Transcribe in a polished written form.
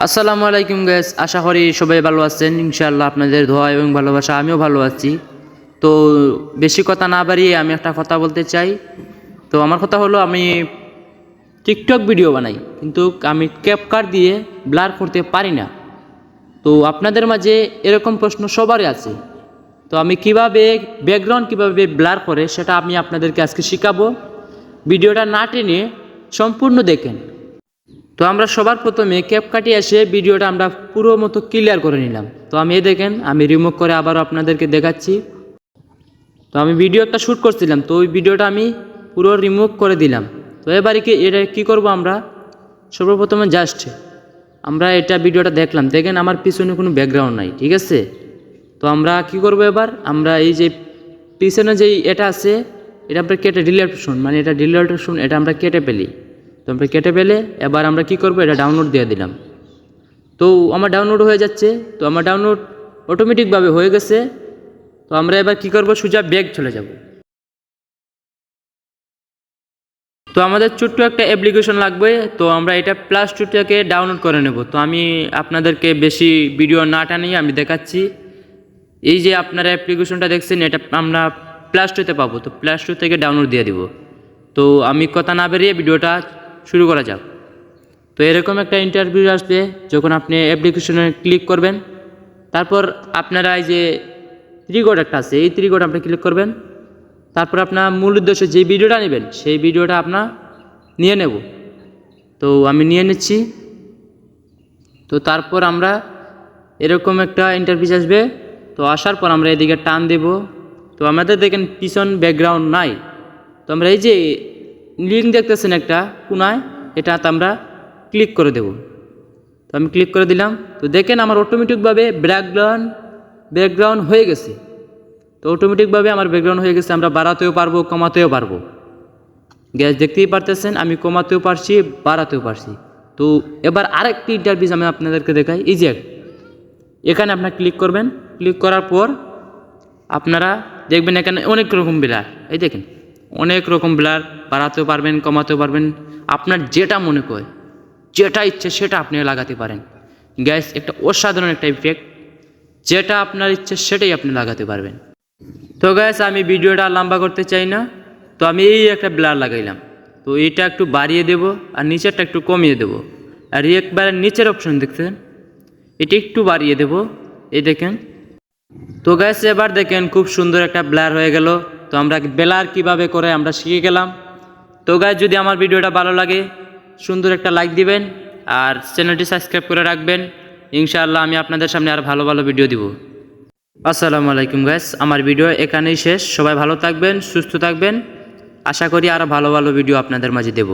আসসালামু আলাইকুম গাইস, আশা করি সবাই ভালো আছেন। ইনশাআল্লাহ আপনাদের দোয়া এবং ভালোবাসা আমিও ভালো আছি। তো বেশি কথা না বাড়িয়ে আমি একটা কথা বলতে চাই। তো আমার কথা হলো, আমি টিকটক ভিডিও বানাই, কিন্তু আমি ক্যাপকাট দিয়ে ব্লার করতে পারি না। তো আপনাদের মাঝে এরকম প্রশ্ন সবারই আছে। তো আমি কিভাবে ব্যাকগ্রাউন্ড কিভাবে ব্লার করে সেটা আমি আপনাদেরকে আজকে শেখাবো। ভিডিওটা না টেনে সম্পূর্ণ দেখেন। তো আমরা সবার প্রথমে ক্যাপকাটে এসে ভিডিওটা আমরা পুরো মতো ক্লিয়ার করে নিলাম। তো আমি দেখেন, আমি রিমুভ করে আবারও আপনাদেরকে দেখাচ্ছি। তো আমি ভিডিও একটা শ্যুট করছিলাম, তো ওই ভিডিওটা আমি পুরো রিমুভ করে দিলাম। তো এবারে এটা কী করব, আমরা সর্বপ্রথমে জাস্ট আমরা এটা ভিডিওটা দেখলাম, দেখেন আমার পিছনে কোনো ব্যাকগ্রাউন্ড নাই, ঠিক আছে। তো আমরা কি করব, এবার আমরা এই যে পিছনে যেই এটা আছে এটা আমরা কেটে ডিলিট অপশন, মানে এটা ডিলিট অপশন, এটা আমরা কেটে ফেলি। তো আমরা কেটে পেলে এবার আমরা কি করব, এটা ডাউনলোড দিয়ে দিলাম। তো আমার ডাউনলোড হয়ে যাচ্ছে। তো আমার ডাউনলোড অটোমেটিকভাবে হয়ে গেছে। তো আমরা এবার কি করব, সোজা ব্যাক চলে যাব। তো আমাদের ছোট্ট একটা অ্যাপ্লিকেশন লাগবে। তো আমরা এটা প্লাস টুটাকে ডাউনলোড করে নেব। তো আমি আপনাদেরকে বেশি ভিডিও না টানিয়ে আমি দেখাচ্ছি। এই যে আপনারা অ্যাপ্লিকেশনটা দেখছেন, এটা আমরা প্লাস টুতে পাবো। তো প্লাস টু থেকে ডাউনলোড দিয়ে দিব। তো আমি কথা না বেরিয়ে ভিডিওটা শুরু করা যাক। তো এরকম একটা ইন্টারভিউ আসবে যখন আপনি অ্যাপ্লিকেশনে ক্লিক করবেন। তারপর আপনারা এই যে ত্রিকোণ একটা আছে, এই ত্রিকোণ আপনি ক্লিক করবেন। তারপর আপনার মূল উদ্দেশ্য যে ভিডিওটা নেবেন সেই ভিডিওটা আপনার নিয়ে নেব। তো আমি নিয়ে নিচ্ছি। তো তারপর আমরা এরকম একটা ইন্টারভিউ আসবে। তো আসার পর আমরা এদিকে টান দেব। তো আমাদের দেখেন পিছন ব্যাকগ্রাউন্ড নাই। তো আমরা এই যে লিঙ্ক দেখতেছেন একটা কোনায়, এটাতে আমরা ক্লিক করে দেব। তো আমি ক্লিক করে দিলাম। তো দেখেন আমার অটোমেটিকভাবে ব্যাকগ্রাউন্ড হয়ে গেছে। তো অটোমেটিকভাবে আমার ব্যাকগ্রাউন্ড হয়ে গেছে। আমরা বাড়াতেও পারবো, কমাতেও পারবো। গ্যাস দেখতেই পারতেছেন, আমি কমাতেও পারছি, বাড়াতেও পারছি। তো এবার আরেকটি ইন্টারভিউ আমি আপনাদেরকে দেখাই। এই যে এখানে আপনার ক্লিক করবেন। ক্লিক করার পর আপনারা দেখবেন এখানে অনেক রকম ব্লার, এই দেখেন অনেক রকম ব্লার, বাড়াতেও পারবেন, কমাতেও পারবেন। আপনার যেটা মনে করে, যেটা ইচ্ছে সেটা আপনি লাগাতে পারেন। গ্যাস একটা অসাধারণ একটা ইফেক্ট, যেটা আপনার ইচ্ছে সেটাই আপনি লাগাতে পারবেন। তো গ্যাস আমি ভিডিওটা লম্বা করতে চাই না। তো আমি এই একটা ব্লার লাগাইলাম। তো এইটা একটু বাড়িয়ে দেব আর নিচেরটা একটু কমিয়ে দেব। আর একবারে নিচের অপশন দেখছেন, এটা একটু বাড়িয়ে দেব, এই দেখেন। তো গ্যাস এবার দেখেন খুব সুন্দর একটা ব্লার হয়ে গেল। তো আমরা ব্লার কিভাবে করে আমরা শিখে গেলাম। তো গ্যাস যদি আমার ভিডিওটা ভালো লাগে সুন্দর একটা লাইক দিবেন আর চ্যানেলটি সাবস্ক্রাইব করে রাখবেন। ইনশাআল্লাহ আমি আপনাদের সামনে আর ভালো ভালো ভিডিও দিব। আসসালামু আলাইকুম গাইস, আমার ভিডিও এখানেই শেষ। সবাই ভালো থাকবেন, সুস্থ থাকবেন। আশা করি আরও ভালো ভালো ভিডিও আপনাদের মাঝে দেব।